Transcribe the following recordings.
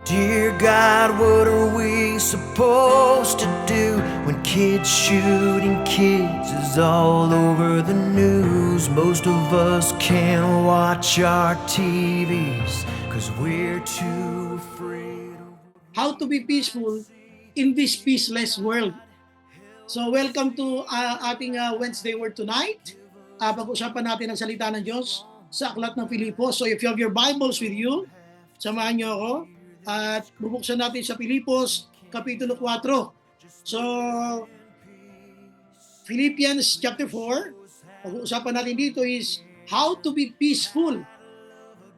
Dear God, what are we supposed to do when kids shooting kids is all over the news? Most of us can't watch our TVs cause we're too afraid of... How to be peaceful in this peaceless world. So welcome to ating Wednesday Word tonight. Pag-usapan natin ang salita ng Diyos sa Aklat ng Pilipos. So if you have your Bibles with you, samahan niyo ako at bubuksan natin sa Pilipos Kapitulo 4. So Philippians chapter 4, pag-uusapan natin dito is how to be peaceful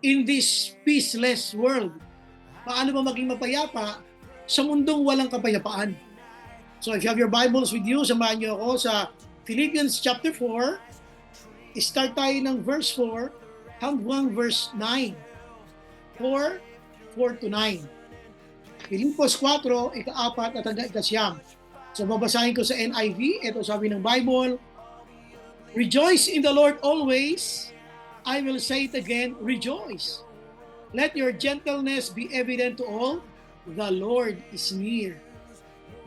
in this peaceless world. Paano ba maging mapayapa sa mundong walang kapayapaan? So if you have your Bibles with you, samahan niyo ako sa Philippians chapter 4. Start tayo ng verse 4 hanggang verse 9. 4 to 9. Filipos 4, ika-4 at hanggang ika-9. So babasahin ko sa NIV. Ito sabi ng Bible, rejoice in the Lord always. I will say it again, rejoice. Let your gentleness be evident to all. The Lord is near.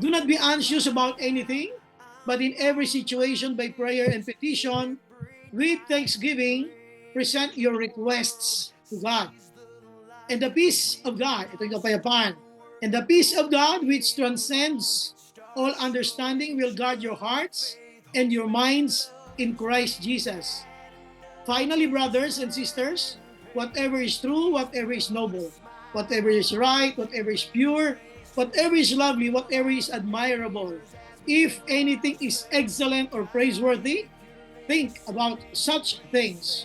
Do not be anxious about anything, but in every situation by prayer and petition, with thanksgiving, present your requests to God. And the peace of God, ito yung kapayapaan, and the peace of God which transcends all understanding will guard your hearts and your minds in Christ Jesus. Finally, brothers and sisters, whatever is true, whatever is noble, whatever is right, whatever is pure, whatever is lovely, whatever is admirable, if anything is excellent or praiseworthy, think about such things.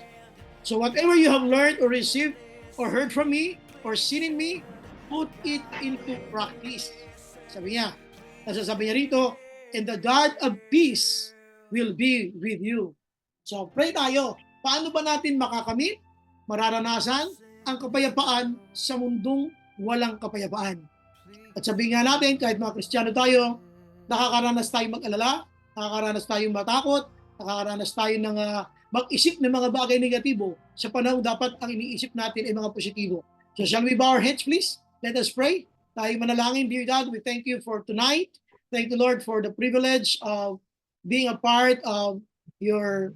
So whatever you have learned or received or heard from me or seen in me, put it into practice. Sabi niya, nasasabi niya rito, and the God of peace will be with you. So pray tayo. Paano ba natin makakamit, mararanasan ang kapayapaan sa mundong walang kapayapaan? At sabihin nga natin, kahit mga Kristiyano tayo, nakakaranas tayong mag-alala, nakakaranas tayong matakot, nakakaranas tayo ng mag-isip ng mga bagay negatibo sa panahon dapat ang iniisip natin ay mga positibo. So shall we bow our heads please? Let us pray. Tayo manalangin. Dear God, we thank you for tonight. Thank you Lord for the privilege of being a part of your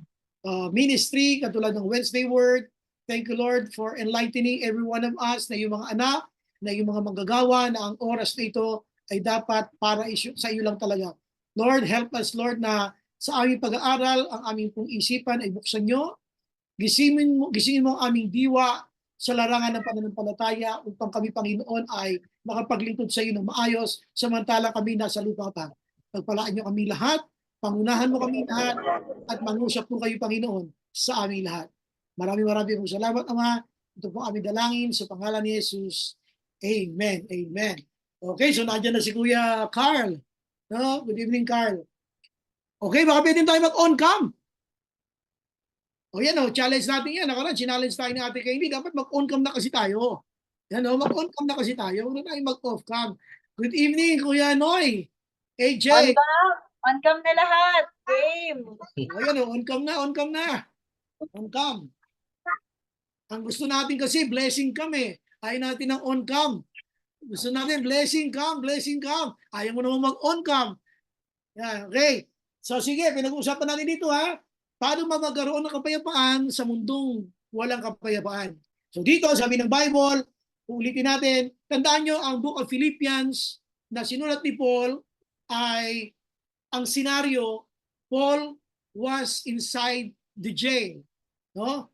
ministry, katulad ng Wednesday Word. Thank you Lord for enlightening every one of us na yung mga anak, na yung mga manggagawa na ang oras na ito ay dapat para sa iyo lang talaga. Lord, help us Lord na sa aming pag-aaral, ang aming pong isipan ay buksan nyo. Gisingin mo ang aming diwa sa larangan ng pananampalataya upang kami, Panginoon, ay makapaglingkod sa iyo ng maayos samantalang kami nasa lupa pa. Pagpalaan nyo kami lahat, pangunahan mo kami lahat, at mangusap po kayo, Panginoon, sa aming lahat. Maraming pong salamat, Ama. Ito po aming dalangin sa pangalan ni Jesus. Amen. Amen. Okay, so nandiyan na si Kuya Carl. No? Good evening, Carl. Okay, baka pwede tayo mag-on cam. O yan o, challenge natin yan. Nakaraan, challenge tayo ni Ate Candy. Dapat mag-on cam na kasi tayo. Yan o, mag-on cam na kasi tayo. Huwag na tayo mag-off cam. Good evening, Kuya Noy. AJ. On cam! On cam na lahat! Game! O yan o, on cam na, on cam na. On cam. Ang gusto natin kasi, blessing cam eh. Ayaw natin ng on cam. Gusto natin, blessing cam, blessing cam. Ayaw mo naman mag-on cam. Yan, okay. So sige, pinag-uusapan natin dito ha. Paano magkaroon ng kapayapaan sa mundong walang kapayapaan? So dito, sabi ng Bible, ulitin natin, tandaan nyo ang Book of Philippians na sinulat ni Paul ay ang senaryo, Paul was inside the jail. No?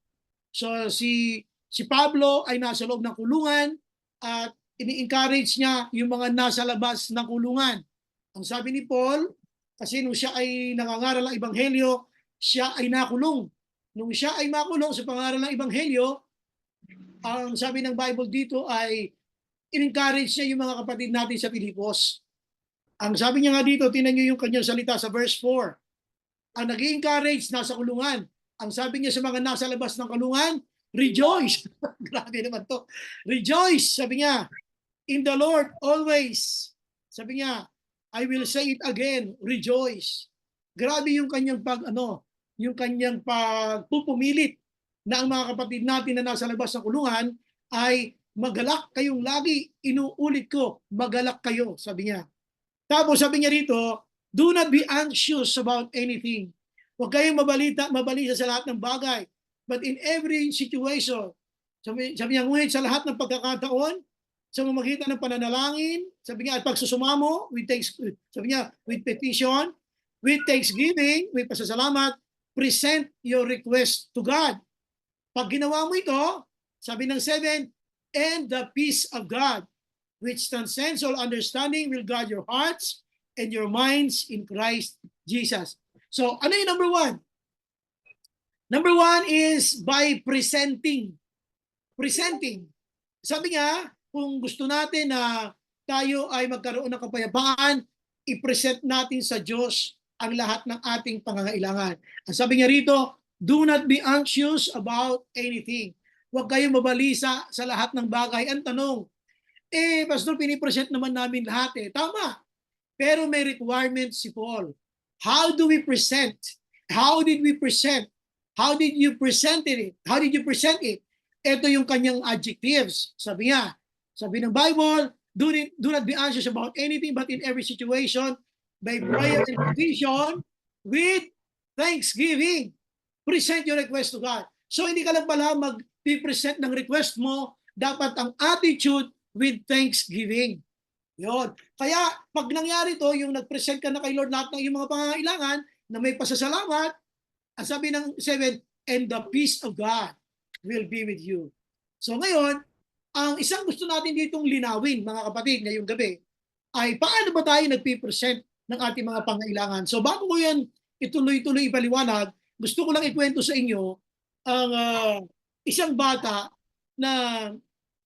So si Pablo ay nasa loob ng kulungan at ini-encourage niya yung mga nasa labas ng kulungan. Ang sabi ni Paul, kasi nung siya ay nangangaral ng Ebanghelyo, siya ay nakulong. Nung siya ay makulong sa pangaral ng Ebanghelyo, ang sabi ng Bible dito ay in-encourage niya yung mga kapatid natin sa Pilipos. Ang sabi niya nga dito, tingnan niyo yung kanyang salita sa verse 4. Ang nag-encourage nasa kulungan. Ang sabi niya sa mga nasa labas ng kulungan, rejoice. Grabe naman to. Rejoice, sabi niya, in the Lord always. Sabi niya, I will say it again, rejoice. Grabe yung kanyang yung kanyang pagpupumilit na ang mga kapatid natin na nasa labas ng kulungan ay magalak kayong lagi. Inuulit ko, magalak kayo, sabi niya. Tapos sabi niya rito, do not be anxious about anything. Huwag kayong mabalisa sa lahat ng bagay. But in every situation, sabi niya, ngunit sa lahat ng pagkakataon, sa mamagitan ng pananalangin, sabi niya, at pagsusumamo, sabi niya, with petition, with thanksgiving, with pasasalamat, present your request to God. Pag ginawa mo ito, sabi ng 7, and the peace of God, which transcends all understanding, will guard your hearts and your minds in Christ Jesus. So, ano yung number 1? Number 1 is by presenting. Presenting. Sabi niya, kung gusto natin na tayo ay magkaroon ng kapayapaan, i-present natin sa Diyos ang lahat ng ating pangangailangan. Ang sabi niya rito, do not be anxious about anything. Huwag kayong mabalisa sa lahat ng bagay. Ang tanong, Pastor, pinipresent naman namin lahat Tama. Pero may requirement si Paul. How do we present? How did we present? How did you present it? How did you present it? Ito yung kanyang adjectives. Sabi niya, sabi ng Bible, do not be anxious about anything, but in every situation, by prayer and petition, with thanksgiving, present your request to God. So hindi ka lang pala mag-present ng request mo, dapat ang attitude with thanksgiving. Yun. Kaya pag nangyari to, yung nag-present ka na kay Lord lahat ng iyong mga pangangailangan na may pasasalamat, ang sabi ng 7, and the peace of God will be with you. So ngayon, ang isang gusto natin ditong linawin, mga kapatid, ngayong gabi, ay paano ba tayo nagpipresent ng ating mga pangailangan? So bago ko yan ituloy-tuloy ipaliwanag, gusto ko lang ikwento sa inyo ang isang bata na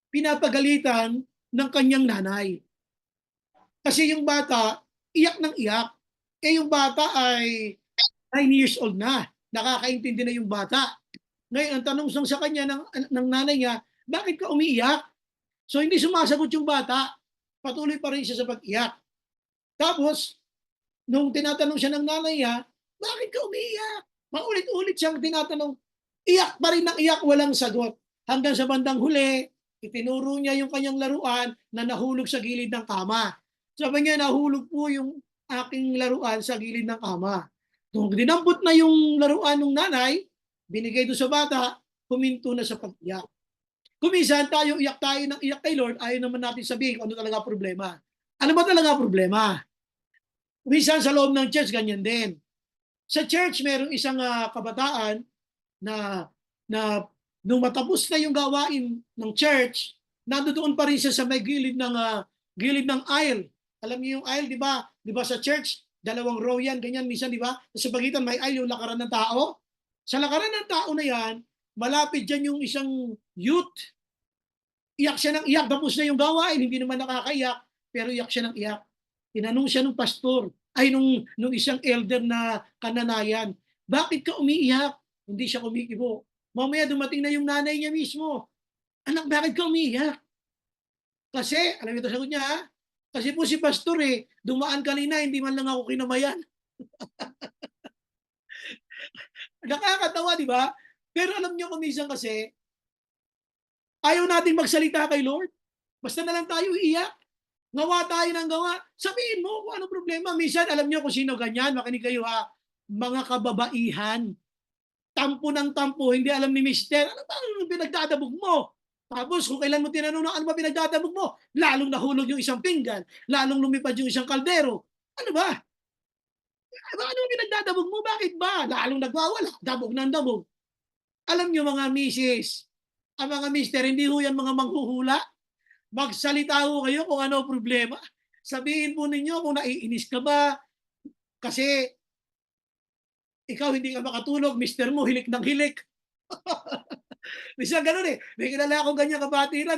pinapagalitan ng kanyang nanay. Kasi yung bata, iyak ng iyak. Yung bata ay 9 years old na. Nakakaintindi na yung bata. Ngayon, ang tanong sa kanya ng nanay niya, bakit ka umiiyak? So hindi sumasagot yung bata. Patuloy pa rin siya sa pag-iyak. Tapos, nung tinatanong siya ng nanay niya, bakit ka umiiyak? Maulit-ulit siyang tinatanong. Iyak pa rin ng iyak, walang sagot. Hanggang sa bandang huli, itinuro niya yung kanyang laruan na nahulog sa gilid ng kama. Sabi niya, nahulog po yung aking laruan sa gilid ng kama. Nung dinampot na yung laruan ng nanay, binigay doon sa bata, huminto na sa pag-iyak. Kuminsan tayo, iyak tayo ng iyak kay Lord, ayaw naman natin sabihin kung ano talaga problema. Ano ba talaga problema? Kuminsan sa loob ng church, ganyan din. Sa church, merong isang kabataan na nung matapos na yung gawain ng church, nandoon pa rin siya sa may gilid ng aisle. Alam niyo yung aisle, di ba? Di ba sa church, 2 row yan, ganyan minsan, di ba? Sa pagitan may aisle yung lakaran ng tao. Sa lakaran ng tao na yan, malapit dyan yung isang youth. Iyak siya ng iyak, tapos na yung gawain, hindi naman nakakaiyak, pero iyak siya ng iyak. Tinanong siya ng pastor, nung isang elder na kananayan, bakit ka umiiyak? Hindi siya kumikibo. Mamaya dumating na yung nanay niya mismo. Anak, bakit ka umiiyak? Kasi, alam ito sagot niya, kasi po si pastor dumaan kanina, hindi man lang ako kinamayan. Nakakatawa, di ba? Pero alam niyo kuminsan kasi, ayaw nating magsalita kay Lord. Basta na lang tayo iiyak. Ngawa tayo ng gawa. Sabihin mo kung ano problema. Minsan, alam niyo kung sino ganyan. Makinig kayo mga kababaihan. Tampo ng tampo. Hindi alam ni mister. Ano ba ang pinagdadabog mo? Tapos kung kailan mo tinanong ano ba pinagdadabog mo? Lalong nahulog yung isang pinggan. Lalong lumipad yung isang kaldero. Ano ba? Ano pinagdadabog mo? Bakit ba? Lalong nagwawala. Dabog ng dabog. Alam niyo mga misis, ang mga mister, hindi ho yan mga manghuhula. Magsalita ho kayo kung ano problema. Sabihin po ninyo kung naiinis ka ba kasi ikaw hindi ka makatulog, mister mo hilik ng hilik. Minsan ganun May kilala akong ganyan kabatiran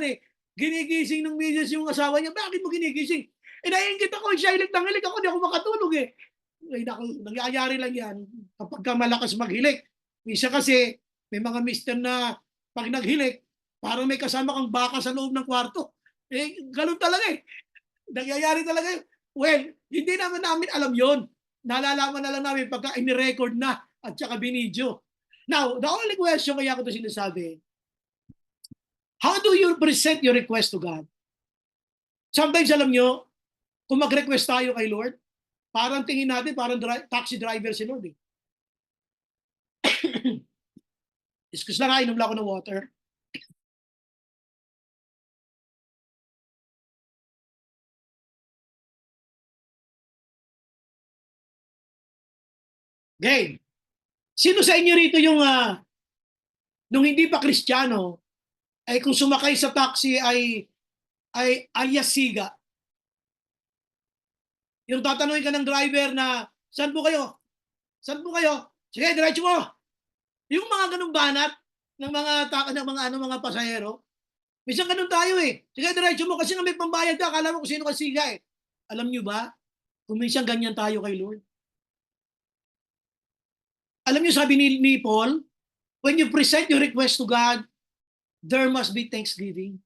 Ginigising ng misis yung asawa niya. Bakit mo ginigising? Naiingit ako, siya hilik ng hilik. Ako, di ako makatulog Ay, naku, nangyayari lang yan kapag ka malakas maghilik. Minsan kasi, may mga mister na pag naghilik, parang may kasama kang baka sa loob ng kwarto. Ganun talaga Nangyayari talaga Well, hindi naman namin alam yon. Nalalaman na lang namin pagka ini-record na at saka binidyo. Now, the only question kaya ko ito sinasabi, How do you present your request to God? Sometimes, alam nyo, kung mag-request tayo kay Lord, parang tingin natin, parang taxi driver si Lord. Eh. Excuse lang, inom lang ako ng water. Okay. Sino sa inyo rito yung nung hindi pa Kristiyano, ay kung sumakay sa taxi ay alias siga. Yung tatanungin ka ng driver na, saan po kayo? Saan po kayo? Sige, diretso mo. Yung mga ganung banat ng mga pasahero. Minsan ganun tayo eh. Sige, diretso mo kasi nga may pambayad ka. Akala mo kung sino ka siga eh. Alam nyo ba? Kung minsan ganyan tayo kay Lord. Alam nyo sabi ni Paul, when you present your request to God, there must be thanksgiving.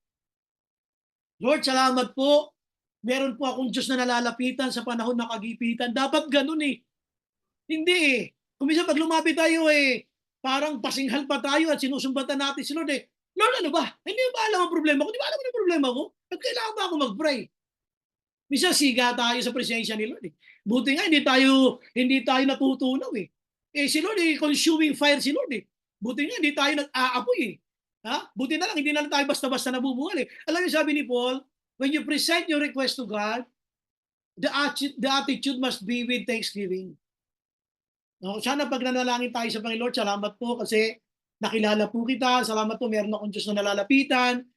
Lord, salamat po. Meron po akong Diyos na nalalapitan sa panahon ng kagipitan. Dapat ganun eh. Hindi eh. Kung minsan pag lumapit tayo eh, parang pasinghal pa tayo at sinusumbatan natin si Lord eh. Lord, ano ba? Hindi ba alam ang problema ko? Di ba alam mo ang problema ko? At kailangan ba ako mag-pray? Minsan siga tayo sa presensya ni Lord eh. Buti nga hindi tayo natutunaw eh. Eh si Lord eh, consuming fire si Lord eh. Buti nga hindi tayo nag-aapoy eh. Ha? Buti na lang, hindi na lang tayo basta-basta nabubuhal eh. Alam niyo sabi ni Paul, when you present your request to God, the attitude must be with thanksgiving. No, sana pag nanalangin tayo sa Panginoon, salamat po kasi nakilala po kita. Salamat po, meron akong Diyos na nalalapitan.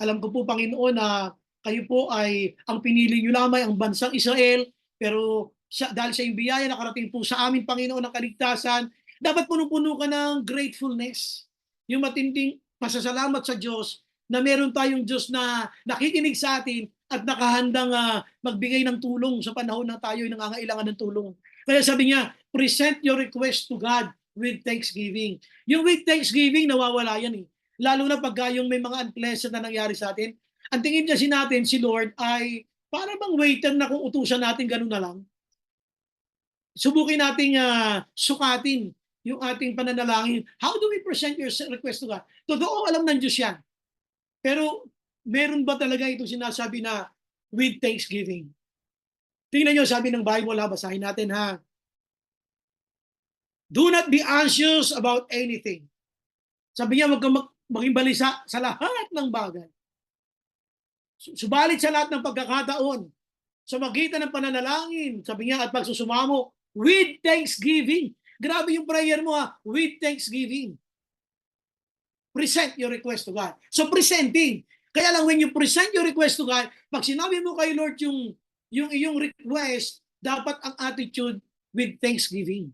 Alam ko po, Panginoon, na kayo po ay ang pinili nyo lamang, ang bansang Israel. Pero dahil sa iyong biyaya, nakarating po sa amin, Panginoon, ng kaligtasan. Dapat punong-puno ka ng gratefulness. Yung matinding pasasalamat sa Diyos na meron tayong Diyos na nakikinig sa atin at nakahandang magbigay ng tulong sa panahon na tayo ay nangangailangan ng tulong. Kaya sabi niya, present your request to God with thanksgiving. Yung with thanksgiving, nawawala yan eh. Lalo na pagka yung may mga unpleasant na nangyari sa atin. Ang tingin kasi natin, si Lord ay para bang waiter na kung utusan natin, ganun na lang. Subukin nating sukatin yung ating pananalangin. How do we present your request to God? Totoo, alam ng Diyos yan. Pero meron ba talaga itong sinasabi na with thanksgiving? Tingnan nyo, sabi ng Bible, basahin natin ha. Do not be anxious about anything. Sabi niya, wag kang maging balisa sa lahat ng bagay. Subalit sa lahat ng pagkakataon, sa magitan ng pananalangin, sabi niya, at pagsusumamo, with thanksgiving. Grabe yung prayer mo ha, with thanksgiving. Present your request to God. So presenting. Kaya lang when you present your request to God, pag sinabi mo kay Lord yung iyong request, dapat ang attitude with thanksgiving.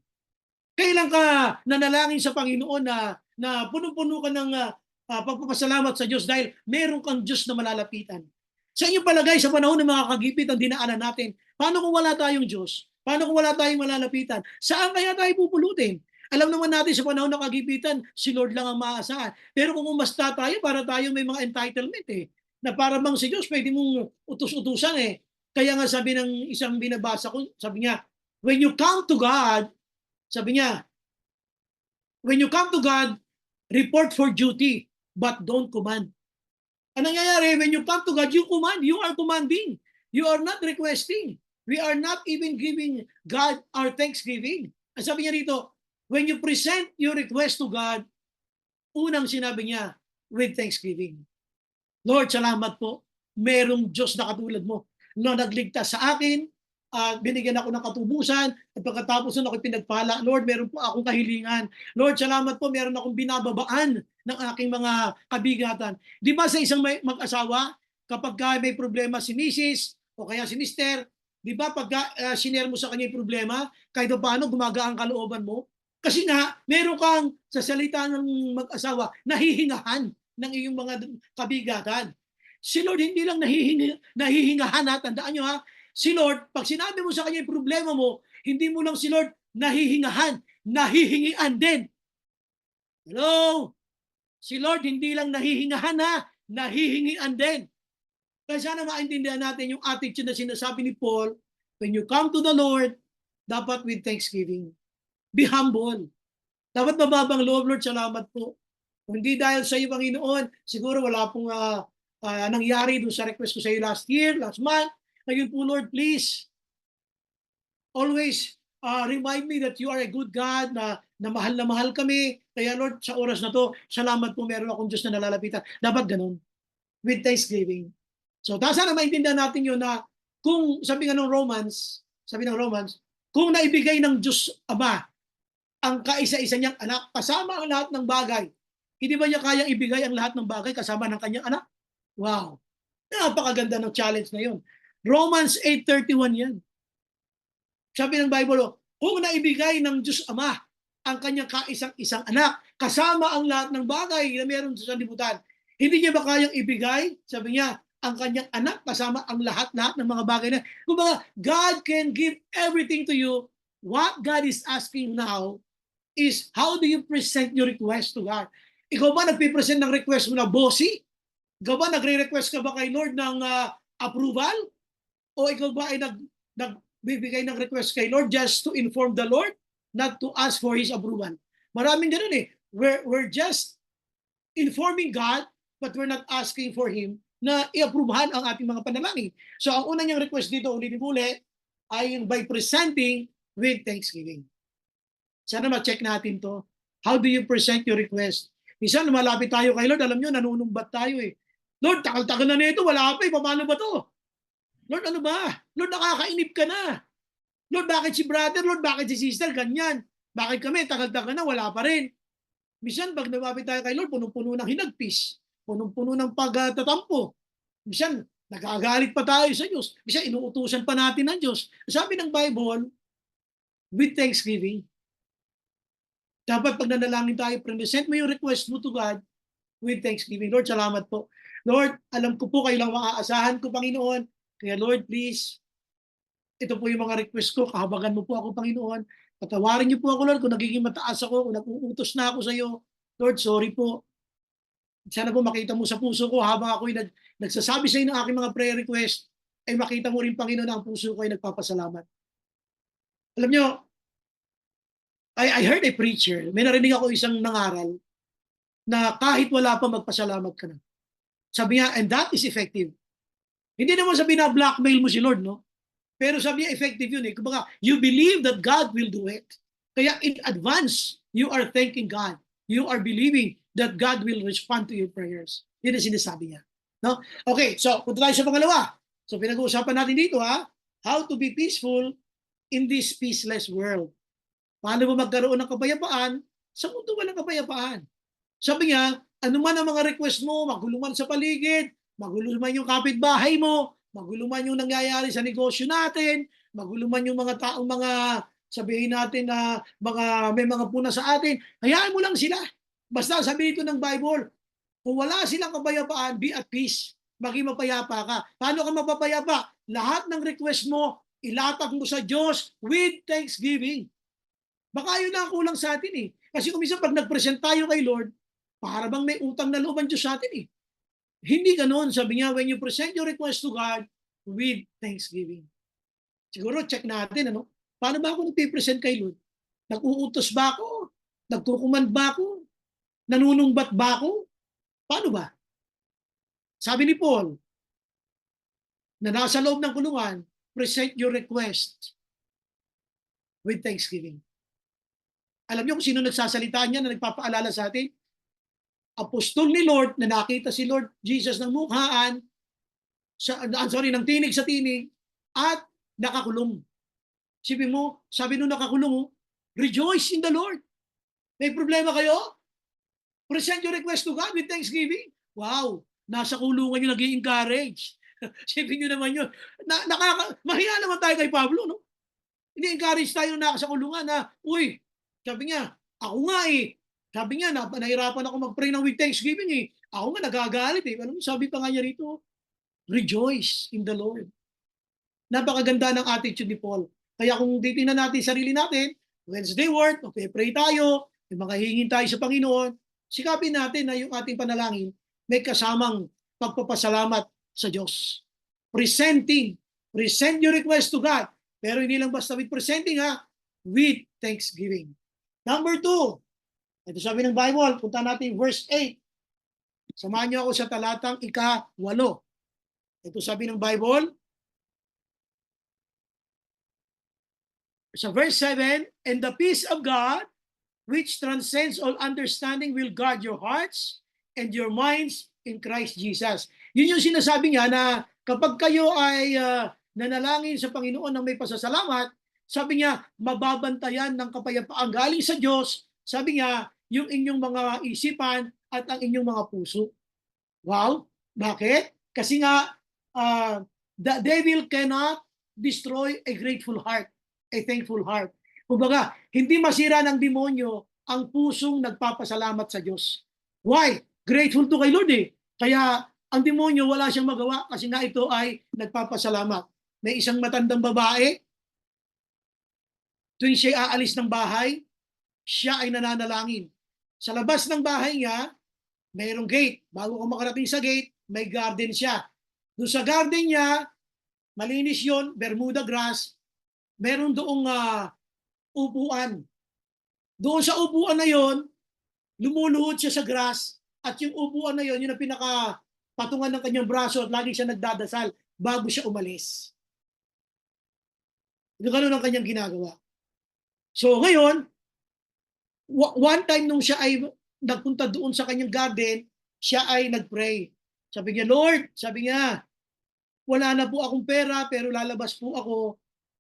Kailan ka nanalangin sa Panginoon na punong-puno ka ng pagpapasalamat sa Diyos dahil meron kang Diyos na malalapitan. Sa inyong palagay, sa panahon ng mga kagipit ang dinaanan natin, paano kung wala tayong Diyos? Paano kung wala tayong malalapitan? Saan kaya tayo pupulutin? Alam naman natin sa panahon ng kagipitan, si Lord lang ang maaasahan. Pero kung umasta tayo, para tayo may mga entitlement eh. Na para bang si Diyos, pwede mong utus-utusan eh. Kaya nga sabi ng isang binabasa ko, sabi niya, when you come to God, sabi niya, when you come to God, report for duty, but don't command. Ang nangyayari, when you come to God, you command. You are commanding. You are not requesting. We are not even giving God our thanksgiving. Ang sabi niya rito, when you present your request to God, unang sinabi niya, with thanksgiving. Lord, salamat po. Merong Diyos na katulad mo na nagligtas sa akin, binigyan ako ng katubusan, at pagkatapos nun ako'y pinagpala. Lord, meron po akong kahilingan. Lord, salamat po, meron akong binababaan ng aking mga kabigatan. Di ba sa isang mag-asawa, kapag may problema si Mrs. o kaya si Mr., di ba pagka sinare mo sa kanya yung problema, kahit paano gumagaan kalooban mo? Kasi nga, meron kang sa salita ng mag-asawa, nahihingahan ng iyong mga kabigatan. Si Lord hindi lang nahihingahan ha, tandaan nyo ha, si Lord, pag sinabi mo sa kanya yung problema mo, hindi mo lang si Lord nahihingahan, nahihingian din. Hello? Si Lord hindi lang nahihingahan ha, nahihingian din. Kaya sana maintindihan natin yung attitude na sinasabi ni Paul, when you come to the Lord, dapat with thanksgiving. Be humble. Dapat mababang loob, Lord, salamat po. Kung hindi dahil sa iyo, Panginoon, siguro wala pong nangyari doon sa request ko sa iyo last year, last month. Ngayon po, Lord, please, always remind me that you are a good God, na mahal kami. Kaya Lord, sa oras na to, salamat po meron akong Diyos na nalalapitan. Dapat ganun, with thanksgiving. So, sana maintindihan natin yun na kung sabi ng Romans, kung naibigay ng Diyos Ama ang kaisa-isa niyang anak, kasama ang lahat ng bagay, hindi ba niya kayang ibigay ang lahat ng bagay kasama ng kanyang anak? Wow! Napakaganda ng challenge na yun. Romans 8:31 yan. Sabi ng Bible, kung naibigay ng Diyos Ama ang kanyang kaisang-isang anak, kasama ang lahat ng bagay na meron sa sanlibutan, hindi niya ba kayang ibigay, sabi niya, ang kanyang anak kasama ang lahat-lahat ng mga bagay na. Kumbaga, God can give everything to you. What God is asking now is how do you present your request to God? Ikaw ba nagpipresent ng request mo na bossy? Ikaw ba nagre-request ka ba kay Lord ng approval? O ikaw ba ay nagbibigay ng request kay Lord just to inform the Lord, not to ask for His approval? Maraming ganun eh. We're just informing God, but we're not asking for Him na i-approvehan ang ating mga panalangin. So ang una niyang request dito, ulit ay by presenting with thanksgiving. Sana ma-check natin to. How do you present your request? Minsan lumalapit tayo kay Lord, alam nyo, nanunumbat tayo eh. Lord, takal-takal na nito, wala pa eh, paano ba to? Lord, ano ba? Lord, nakakainip ka na. Lord, bakit si brother? Lord, bakit si sister? Ganyan. Bakit kami, takal-takal na, wala pa rin. Minsan, pag lumapit tayo kay Lord, punong-puno ng hinagpis, punong-puno ng pagtatampo. Minsan, nagagalit pa tayo sa Diyos. Minsan, inuutusan pa natin ng Diyos. Sabi ng Bible, with thanksgiving, dapat pag nanalangin tayo, present mo yung request mo to God with thanksgiving. Lord, salamat po. Lord, alam ko po kayo lang maaasahan ko, Panginoon. Kaya Lord, please, ito po yung mga request ko. Kahabagan mo po ako, Panginoon. Patawarin niyo po ako, Lord, kung nagiging mataas ako, kung nag-uutos na ako sa iyo. Lord, sorry po. Sana po makita mo sa puso ko habang ako'y nagsasabi sa iyo ng aking mga prayer request, ay makita mo rin, Panginoon, na ang puso ko ay nagpapasalamat. Alam niyo, I heard a preacher, may narinig ako isang nangaral na kahit wala pa magpasalamat ka na. Sabi niya, and that is effective. Hindi naman sabi na blackmail mo si Lord, no? Pero sabi niya, effective yun eh. Kumbaga, you believe that God will do it. Kaya in advance, you are thanking God. You are believing that God will respond to your prayers. Yun ang sinasabi niya. No? Okay, so punta tayo sa pangalawa. So pinag-uusapan natin dito, how to be peaceful in this peaceless world. Paano ba magkaroon ng kapayapaan sa mundo walang kapayapaan? Sabi niya, ano man ang mga request mo, magulo man sa paligid, magulo man yung kapitbahay mo, magulo man yung nangyayari sa negosyo natin, magulo man yung mga taong sabihin natin na may mga puna sa atin, hayaan mo lang sila. Basta sabi ito ng Bible, kung wala silang kapayapaan, be at peace. Maging mapayapa ka. Paano ka mapapayapa? Lahat ng request mo, ilatag mo sa Diyos with thanksgiving. Baka yun na ang kulang sa atin eh. Kasi kung minsan pag nag-present tayo kay Lord, para bang may utang na loob ang Diyos sa atin eh. Hindi ganoon. Sabi niya, when you present your request to God with thanksgiving. Siguro check natin, ano? Paano ba ako nagpipresent kay Lord? Nag-uutos ba ako? Nagkukumand ba ako? Nanunumbat ba ako? Paano ba? Sabi ni Paul, na nasa loob ng kulungan, present your request with thanksgiving. Alam niyo kung sino nagsasalita niya na nagpapaalala sa atin? Apostol ni Lord na nakita si Lord Jesus ng mukhaan, ng tinig sa tinig, at nakakulong. Sabi nung nakakulong, rejoice in the Lord. May problema kayo? Present your request to God with thanksgiving. Wow, nasa kulungan yung nag-i-encourage. Sipin nyo naman yun. Mahiya naman tayo kay Pablo, no? Ini-encourage tayo na nasa kulungan na, uy, sabi niya, ako nga eh. Sabi niya, nahirapan ako mag-pray ng with thanksgiving eh. Ako nga nagagalit eh. Alam mo, sabi pa nga niya rito, rejoice in the Lord. Napakaganda ng attitude ni Paul. Kaya kung titingnan natin sarili natin, Wednesday word, pray tayo, may mga hingin tayo sa Panginoon, sikapin natin na yung ating panalangin may kasamang pagpapasalamat sa Diyos. Present your request to God. Pero hindi lang basta with presenting with thanksgiving. Number 2, Ito sabi ng Bible, punta natin verse 8. Samahan niyo ako sa talatang ika-8. Ito sabi ng Bible, sa verse 7, and the peace of God, which transcends all understanding, will guard your hearts and your minds in Christ Jesus. Yun yung sinasabi niya na kapag kayo ay nanalangin sa Panginoon ng may pasasalamat, sabi niya, mababantayan ng kapayapaan galing sa Diyos, sabi niya, yung inyong mga isipan at ang inyong mga puso. Wow! Bakit? Kasi nga, the devil cannot destroy a grateful heart, a thankful heart. Kumbaga, hindi masira ng demonyo ang pusong nagpapasalamat sa Diyos. Why? Grateful to kay Lord eh. Kaya ang demonyo wala siyang magawa kasi nga ito ay nagpapasalamat. May isang matandang babae, tuwing siya aalis ng bahay, siya ay nananalangin. Sa labas ng bahay niya, mayroong gate. Bago ka makarating sa gate, may garden siya. Doon sa garden niya, malinis yon, Bermuda grass, meron doong upuan. Doon sa upuan na yon, lumuluhod siya sa grass at yung upuan na yon, yun ang pinakapatungan ng kanyang braso at lagi siya nagdadasal bago siya umalis. Yung ganun ang kanyang ginagawa. So ngayon, one time nung siya ay nagpunta doon sa kanyang garden, siya ay nagpray. Sabi niya, Lord, sabi niya, wala na po akong pera pero lalabas po ako,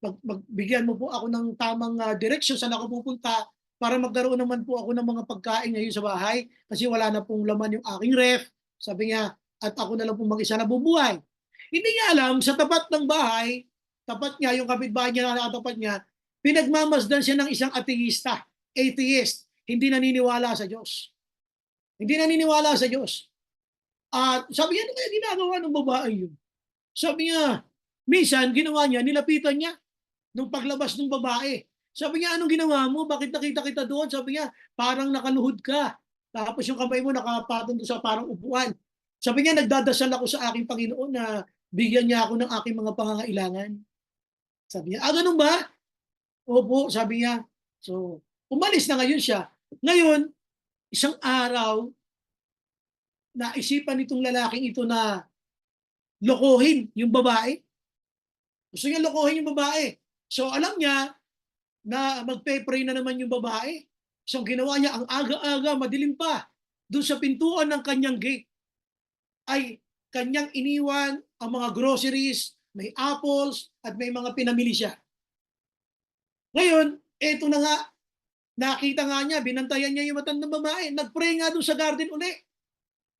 magbigyan mo po ako ng tamang direksyon saan ako pupunta para magkaroon naman po ako ng mga pagkain ngayon sa bahay kasi wala na pong laman yung aking ref. Sabi niya, at ako na lang pong mag-isa na bubuhay. Hindi niya alam, sa tapat ng bahay, tapat niya, yung kapitbahay niya na nakatapat niya, pinagmamasdan siya ng isang ateista, atheist, hindi naniniwala sa Diyos. Hindi naniniwala sa Diyos. At sabi niya, ano kaya ginagawa ng babae yun? Sabi niya, minsan, ginawa niya, nilapitan niya nung paglabas ng babae. Sabi niya, anong ginawa mo? Bakit nakita kita doon? Sabi niya, parang nakaluhod ka. Tapos yung kamay mo nakapatong doon sa parang upuan. Sabi niya, nagdadasal ako sa aking Panginoon na bigyan niya ako ng aking mga pangangailangan. Sabi niya, ganun ba? Opo, sabi niya. So, umalis na ngayon siya. Ngayon, isang araw, naisipan itong lalaking ito na lokohin yung babae. Gusto niya lokohin yung babae. So alam niya na magpe-pray na naman yung babae. So ginawa niya, ang aga-aga, madilim pa, doon sa pintuan ng kanyang gate, ay kanyang iniwan ang mga groceries, may apples, at may mga pinamili siya. Ngayon, eto na nga, nakita nga niya, binantayan niya yung matandang babae, nag-pray nga doon sa garden uli.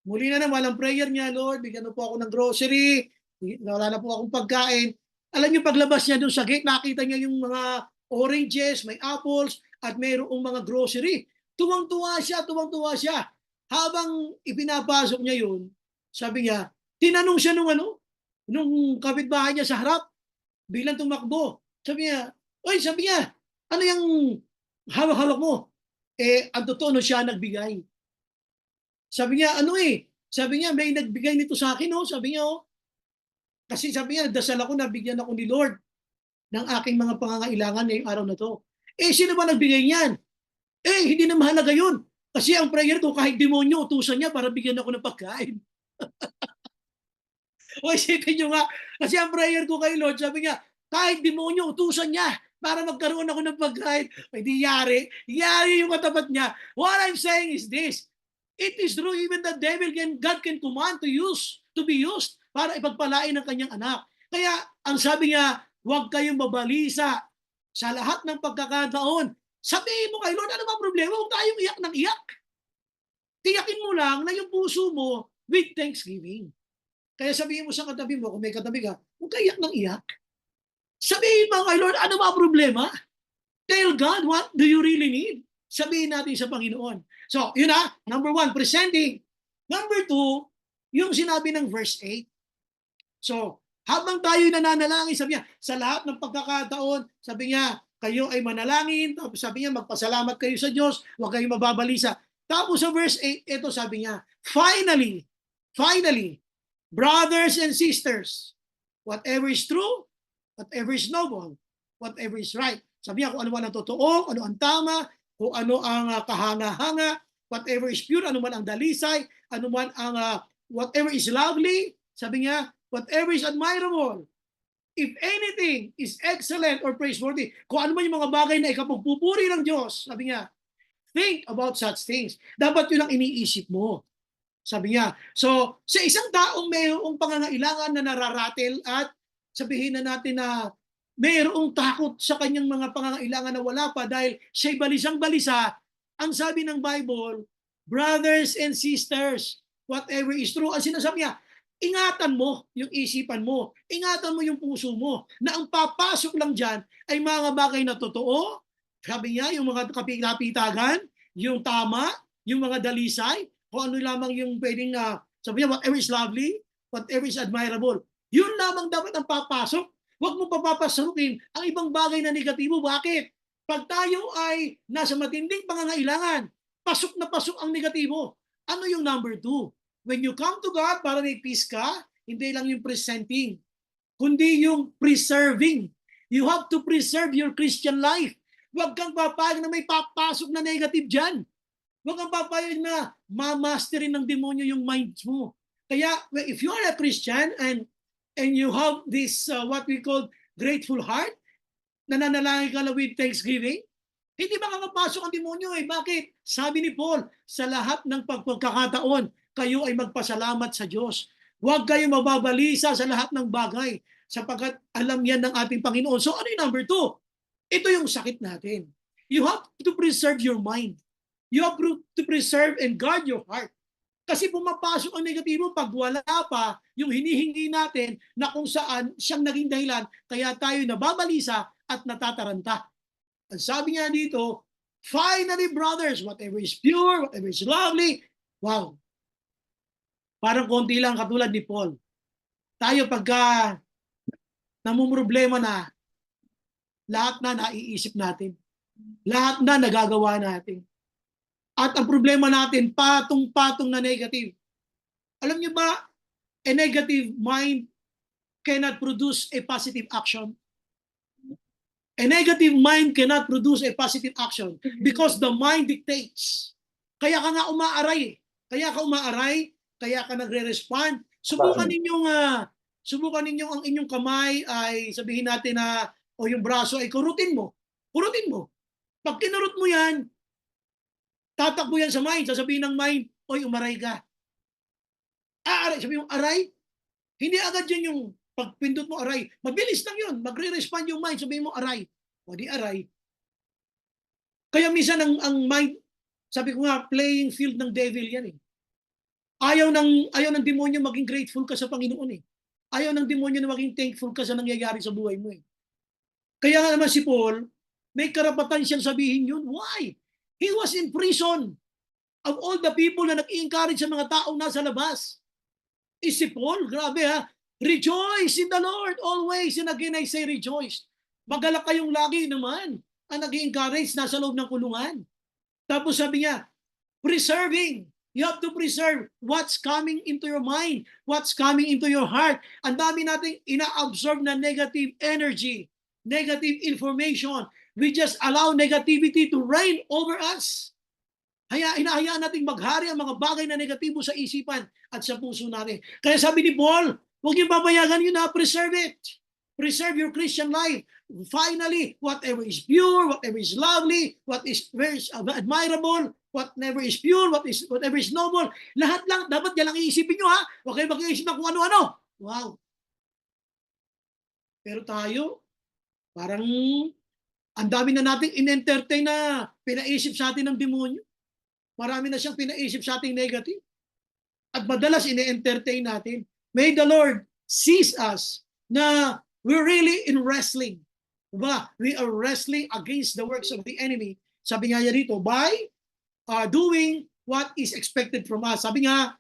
Muli na naman ang prayer niya, Lord, bigyan mo po ako ng grocery, wala na po akong pagkain. Alam niyo, paglabas niya doon sa gate, nakita niya yung mga oranges, may apples, at mayroong mga grocery. Tuwang-tuwa siya. Habang ipinapasok niya yun, sabi niya, tinanong siya nung kapitbahay niya sa harap, bilang tumakbo. Sabi niya, ano yung hawak-hawak mo? Ang totoo no, siya nagbigay. Sabi niya, sabi niya, may nagbigay nito sa akin, sabi niya, kasi sabi niya, dasal ako, nabigyan ako ni Lord ng aking mga pangangailangan ngayong araw na to. Sino ba nagbigay niyan? Hindi na mahalaga yun. Kasi ang prayer ko, kahit demonyo, utusan niya para bigyan ako ng pagkain. O isipin nyo nga, kasi ang prayer ko kay Lord, sabi niya, kahit demonyo, utusan niya para magkaroon ako ng pagkain. Di yari yung katapat niya. What I'm saying is this, it is true, even the devil God can command to be used para ipagpalain ang kanyang anak. Kaya ang sabi niya, huwag kayong mabalisa sa lahat ng pagkakataon. Sabihin mo kay Lord, ano ba problema? Huwag tayong iyak ng iyak. Tiyakin mo lang na yung puso mo with thanksgiving. Kaya sabihin mo sa katabi mo, kung may katabi ka, huwag ka iyak ng iyak. Sabihin mo kay Lord, ano ba problema? Tell God, what do you really need? Sabihin natin sa Panginoon. So, yun number 1, presenting. Number 2, yung sinabi ng verse 8. So, habang tayo nananalangin, sabi niya, sa lahat ng pagkakataon, sabi niya, kayo ay manalangin, tapos sabi niya, magpasalamat kayo sa Diyos, huwag kayong mababalisa. Tapos sa verse 8, ito sabi niya, finally, brothers and sisters, whatever is true, whatever is noble, whatever is right. Sabi niya kung ano man ang totoo, ano ang tama, kung ano ang kahanga-hanga, whatever is pure, ano man ang dalisay, ano man ang whatever is lovely, sabi niya, whatever is admirable, if anything is excellent or praiseworthy, kung ano man yung mga bagay na ikapagpupuri ng Diyos, sabi niya, think about such things. Dapat yun ang iniisip mo. Sabi niya. So, sa isang taong mayroong pangangailangan na nararatel at sabihin na natin na mayroong takot sa kanyang mga pangangailangan na wala pa dahil siya'y balisang-balisa, ang sabi ng Bible, brothers and sisters, whatever is true, ang sinasabi niya, ingatan mo yung isipan mo, ingatan mo yung puso mo, na ang papasok lang dyan ay mga bagay na totoo, sabi niya, yung mga kapitagan, yung tama, yung mga dalisay, kung ano lamang yung pwedeng, sabi niya, whatever is lovely, whatever is admirable, yun lamang dapat ang papasok. Huwag mo papapasukin ang ibang bagay na negatibo. Bakit? Pag tayo ay nasa matinding pangangailangan, pasok na pasok ang negatibo. Ano yung number 2? When you come to God para may peace ka, hindi lang yung presenting, kundi yung preserving. You have to preserve your Christian life. Huwag kang papayag na may papasok na negative dyan. Huwag kang papayag na mamasterin ng demonyo yung mind mo. Kaya if you are a Christian and you have this what we call grateful heart, nananalangin ka with thanksgiving, hindi makakapasok ang demonyo eh. Bakit? Sabi ni Paul, sa lahat ng pagkakataon, kayo ay magpasalamat sa Diyos. Huwag kayo mababalisa sa lahat ng bagay sapagkat alam yan ng ating Panginoon. So ano yung number 2? Ito yung sakit natin. You have to preserve your mind. You have to preserve and guard your heart. Kasi pumapasok ang negatibo pag wala pa yung hinihingi natin na kung saan siyang naging dahilan kaya tayo nababalisa at natataranta. Ang sabi nga dito, finally brothers, whatever is pure, whatever is lovely, wow. Parang konti lang katulad ni Paul. Tayo pagka namumroblema na, lahat na naiisip natin. Lahat na nagagawa natin. At ang problema natin, patong-patong na negative. Alam niyo ba, a negative mind cannot produce a positive action. A negative mind cannot produce a positive action because the mind dictates. Kaya ka nga umaaray. Kaya ka umaaray, kaya ka nagre-respond. Subukan ninyong ang inyong kamay ay sabihin natin na o yung braso ay kurutin mo. Kurutin mo. Pag kinurut mo yan, tatakbo yan sa mind. Sasabihin ng mind, oy, umaray ka. Aray, sabihin mo, aray. Hindi agad yun yung pagpindot mo, aray. Mabilis lang yun. Magre-respond yung mind. Sabihin mo, aray. O di aray. Kaya minsan ang mind, sabi ko nga, playing field ng devil yan eh. Ayaw ng demonyo maging grateful ka sa Panginoon eh. Ayaw ng demonyo na maging thankful ka sa nangyayari sa buhay mo eh. Kaya nga naman si Paul, may karapatan siyang sabihin yun. Why? He was in prison. Of all the people na nag-i-encourage sa mga taong nasa labas. Si Paul, grabe ha. Rejoice in the Lord always. And again I say rejoice. Magalak kayong lagi naman ang nag-i-encourage nasa loob ng kulungan. Tapos sabi niya, preserving. You have to preserve what's coming into your mind, what's coming into your heart. Ang dami nating ina-absorb na negative energy, negative information. We just allow negativity to reign over us. Hinahayaan nating maghari ang mga bagay na negatibo sa isipan at sa puso natin. Kaya sabi ni Paul, huwag niyo papayagan yun na preserve it. Preserve your Christian life. Finally, whatever is pure, whatever is lovely, whatever is admirable, whatever is pure, whatever is noble, lahat lang, dapat yan lang iisipin nyo ha. Huwag kayo mag-iisip na kung ano-ano. Wow. Pero tayo, parang ang dami na nating in-entertain na pinaisip sa atin ng demonyo. Marami na siyang pinaisip sa ating negative. At madalas in-entertain natin. May the Lord sees us na we're really in wrestling. Diba? We are wrestling against the works of the enemy. Sabi nga niya rito, by doing what is expected from us. Sabi nga,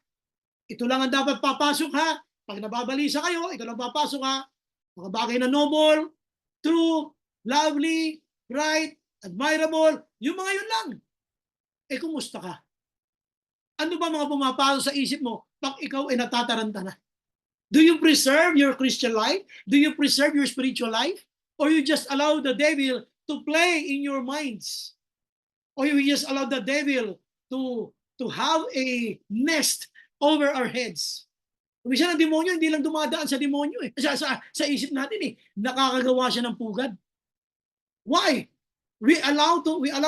ito lang ang dapat papasok ha. Pag nababalisa kayo, ito lang papasok ha. Mga bagay na noble, true, lovely, right, admirable, yung mga yun lang. Eh, kumusta ka? Ano ba mga pumapasok sa isip mo pag ikaw ay natataranta na? Do you preserve your Christian life? Do you preserve your spiritual life? Or you just allow the devil to play in your minds? or we just allow the devil to have a nest over our heads. Minsan ang demonyo, hindi lang dumadaan sa demonyo eh. Sa isip natin eh. Nakakagawa siya ng pugad. Why? We allow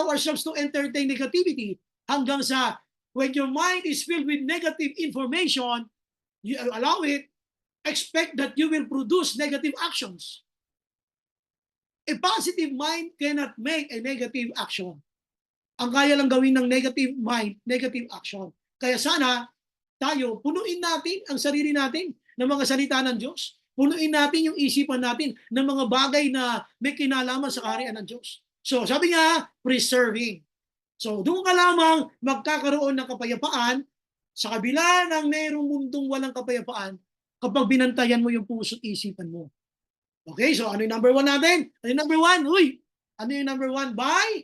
ourselves to entertain negativity hanggang sa when your mind is filled with negative information, you allow it, expect that you will produce negative actions. A positive mind cannot make a negative action. Ang kaya lang gawin ng negative mind, negative action. Kaya sana tayo, punuin natin ang sarili natin ng mga salita ng Diyos. Punuin natin yung isipan natin ng mga bagay na may kinalaman sa kaharian ng Diyos. So sabi nga, preserving. So doon ka lamang magkakaroon ng kapayapaan sa kabila ng mayroong mundong walang kapayapaan kapag binantayan mo yung puso't isipan mo. Okay, so ano yung number 1 natin? Ano yung number 1? Uy! Ano yung number 1? By?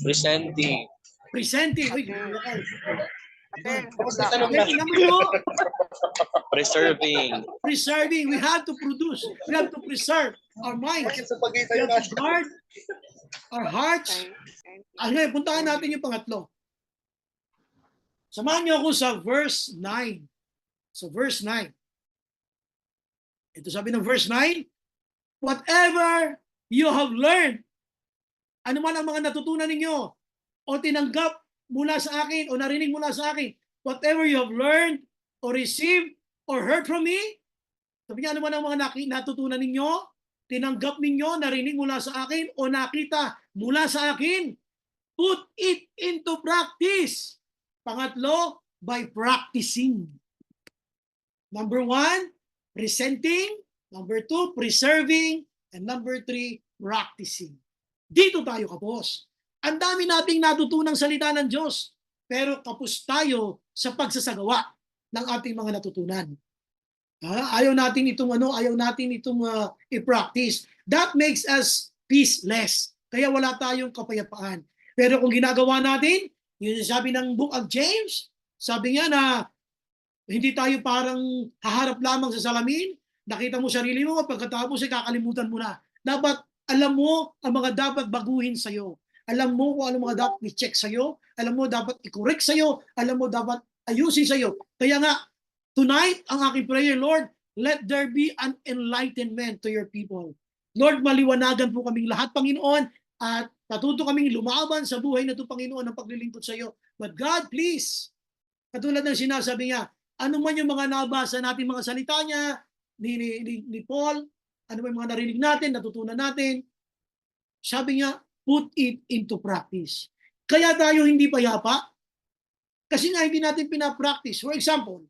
Presenting. Presenting. Uy, Okay. okay, number 2. Preserving. Preserving. We have to produce. We have to preserve our minds. We have to guard our hearts. Ano, puntahan natin yung pangatlo. Samahan niyo ako sa verse 9. So verse 9. Ito sabi ng verse 9, whatever you have learned, ano man ang mga natutunan ninyo o tinanggap mula sa akin o narinig mula sa akin, whatever you have learned or received or heard from me, sabi niya, ano man ang mga natutunan ninyo, tinanggap ninyo, narinig mula sa akin o nakita mula sa akin, put it into practice. Pangatlo, by practicing. Number 1, presenting. Number 2, preserving. And number 3, practicing. Dito tayo kapos. Ang dami nating natutunang salita ng Diyos, pero kapos tayo sa pagsasagawa ng ating mga natutunan. Ayaw natin itong i-practice. That makes us peaceless. Kaya wala tayong kapayapaan. Pero kung ginagawa natin, yun sabi ng Book of James, sabi niya na hindi tayo parang haharap lamang sa salamin, nakita mo sarili mo, pagkatapos ay kakalimutan mo na. Dapat alam mo ang mga dapat baguhin sa'yo. Alam mo kung ano mga dapat i-check sa'yo. Alam mo dapat i-correct sa'yo. Alam mo dapat ayusin sa'yo. Kaya nga, tonight, ang aking prayer, Lord, let there be an enlightenment to your people. Lord, maliwanagan po kaming lahat, Panginoon, at natuto kaming lumaban sa buhay na ito, Panginoon, ng paglilingkod sa iyo. But God, please, katulad ng sinasabi niya, ano man yung mga nabasa natin, mga salita niya, ni Paul, ano man yung mga narinig natin, natutunan natin, sabi niya, put it into practice. Kaya tayo hindi payapa, kasi nga hindi natin pinapractice. For example,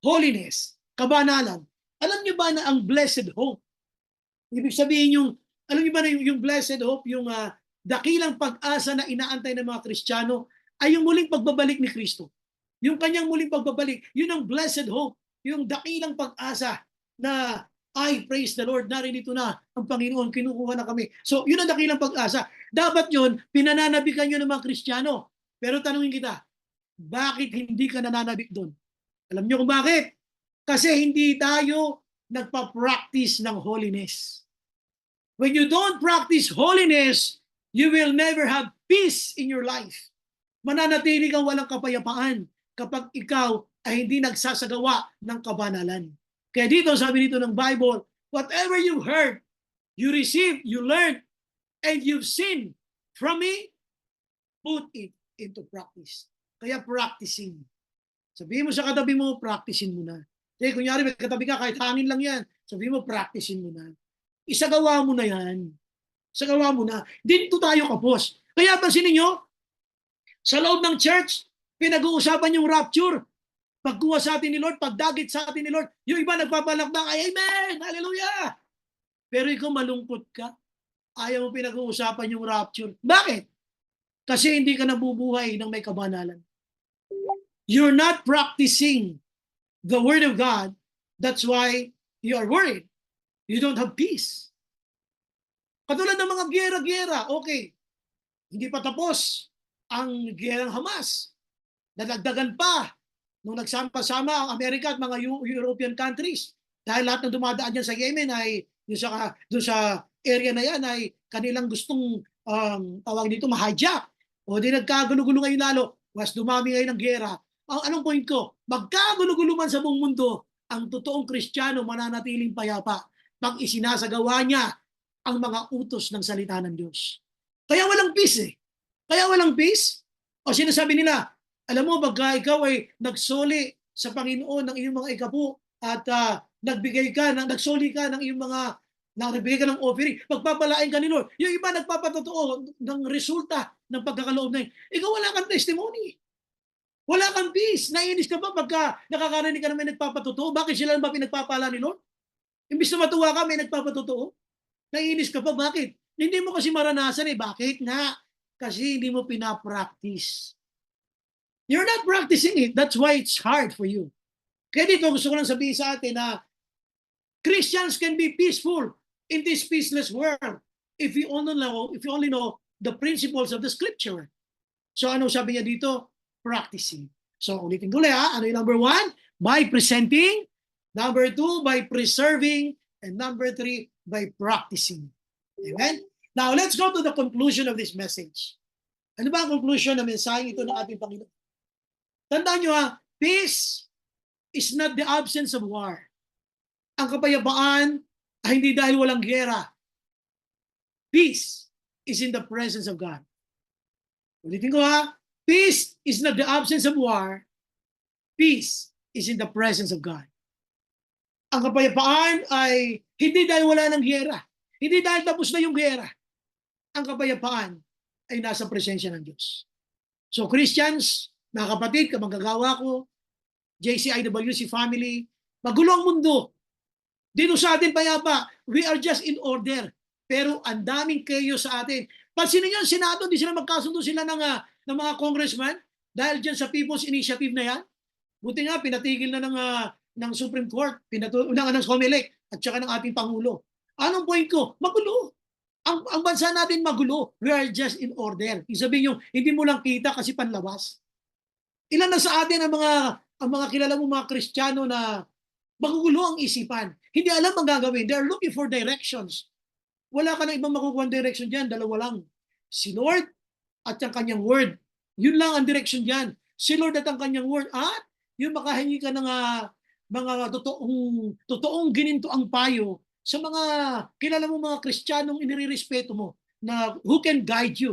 holiness, kabanalan. Alam niyo ba na ang blessed hope, ibig sabihin yung, alam niyo ba na yung blessed hope, yung dakilang pag-asa na inaantay ng mga Kristiyano, ay yung muling pagbabalik ni Kristo. Yung kanyang muling pagbabalik, yun ang blessed hope, yung dakilang pag-asa na, ay, praise the Lord, narinito na ang Panginoon, kinukuha na kami. So, yun ang dakilang pag-asa. Dapat yun, pinananabikan nyo ng mga Kristiyano. Pero tanungin kita, bakit hindi ka nananabik doon? Alam nyo kung bakit? Kasi hindi tayo nagpa-practice ng holiness. When you don't practice holiness, you will never have peace in your life. Mananatili kang walang kapayapaan kapag ikaw ay hindi nagsasagawa ng kabanalan. Kaya dito, sabi dito ng Bible, whatever you heard, you received, you learned, and you've seen from me, put it into practice. Kaya practicing. Sabihin mo sa katabi mo, practicing mo na. Kaya kunyari may katabi ka, kahit hangin lang yan, sabihin mo, practicing mo na. Isagawa mo na yan. Isagawa mo na. Dito tayo kapos. Kaya pansinin nyo, sa loob ng church, pinag-uusapan yung rapture. Pagkuha sa atin ni Lord, pagdagit sa atin ni Lord, yung iba nagpapalakbang, ay amen, hallelujah. Pero ikaw malungkot ka, ayaw mo pinag-uusapan yung rapture. Bakit? Kasi hindi ka nabubuhay ng may kabanalan. You're not practicing the Word of God. That's why you are worried. You don't have peace. Katulad ng mga giyera-giyera, okay, hindi pa tapos ang giyerang Hamas. Nadagdagan pa nung nagsama-sama ang Amerika at mga European countries. Dahil lahat ng dumadaan dyan sa Yemen ay doon sa area na yan ay kanilang gustong tawag dito ma-hijack. O di nagkagulo-gulo ngayon lalo, mas dumami ngayon ng gera. Anong point ko? Magkagulo-gulo man sa buong mundo, ang totoong Kristiyano mananatiling payapa pag isinasagawa niya ang mga utos ng salita ng Diyos. Kaya walang peace eh. Kaya walang peace. O sinasabi nila, alam mo, pagka ikaw ay nagsoli sa Panginoon ng iyong mga ikapu at nagsoli ka ng iyong mga, nagbigay ka ng offering, pagpapalain ka ni Lord. Yung iba nagpapatotoo ng resulta ng pagkakaloob na yun. Ikaw wala kang testimony. Wala kang peace. Naiinis ka ba pagka nakakarinig ka na may nagpapatotoo? Bakit sila ba pinagpapala ni Lord? Imbis na matuwa ka, may nagpapatotoo? Naiinis ka pa, bakit? Hindi mo kasi maranasan eh. Bakit nga? Kasi hindi mo pinapractice. You're not practicing it. That's why it's hard for you. Kaya dito gusto ko lang sabihin sa atin na Christians can be peaceful in this peaceless world if you only know the principles of the scripture. So ano sabi niya dito? Practicing. So ulitin ko lang, ano yung number 1? By presenting. Number 2, by preserving. And number 3, by practicing. Amen? Now, let's go to the conclusion of this message. Ano ba ang conclusion ng mensahe ito ng ating Panginoon? Tandaan nyo peace is not the absence of war. Ang kapayapaan ay hindi dahil walang giyera. Peace is in the presence of God. Ulitin ko peace is not the absence of war. Peace is in the presence of God. Ang kapayapaan ay hindi dahil wala ng giyera. Hindi dahil tapos na yung giyera. Ang kapayapaan ay nasa presensya ng Diyos. So Christians, mga kapatid, kamagagawa ko, JCIWC family, magulo ang mundo. Dito sa atin payapa, we are just in order. Pero ang daming kayo sa atin. Pansinin nyo, Senado, di sila magkasundo sila ng mga congressman dahil dyan sa People's Initiative na yan. Buti nga, pinatigil na ng Supreme Court, ng COMELEC, at saka ng ating Pangulo. Anong point ko? Magulo. Ang bansa natin magulo. We are just in order. Isabihin nyo, hindi mo lang kita kasi panlabas. Ilan na sa atin ang mga kilala mo mga Kristiyano na magugulo ang isipan. Hindi alam ang gagawin. They are looking for directions. Wala ka na ibang makukuha direction dyan. Dalawa lang. Si Lord at ang kanyang word. Yun lang ang direction dyan. Si Lord at ang kanyang word. At yung makahingi ka ng mga totoong gininto ang payo sa mga kilala mo mga Kristiyanong inirerespeto mo na who can guide you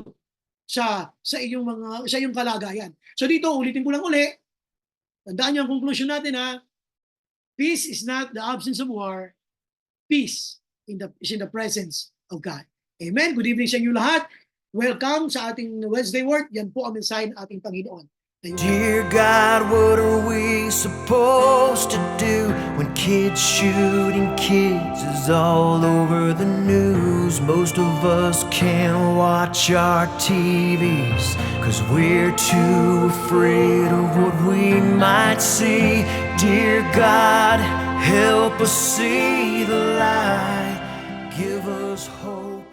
sa iyong kalagayan. So dito ulitin ko lang uli. Tandaan niyo ang conclusion natin peace is not the absence of war. Peace is in the presence of God. Amen. Good evening sa inyo lahat. Welcome sa ating Wednesday Word. Yan po ang mensahe ng ating Panginoon. Dear God, what are we supposed to do when kids shooting kids is all over the news? Most of us can't watch our TVs 'cause we're too afraid of what we might see. Dear God, help us see the light. Give us hope.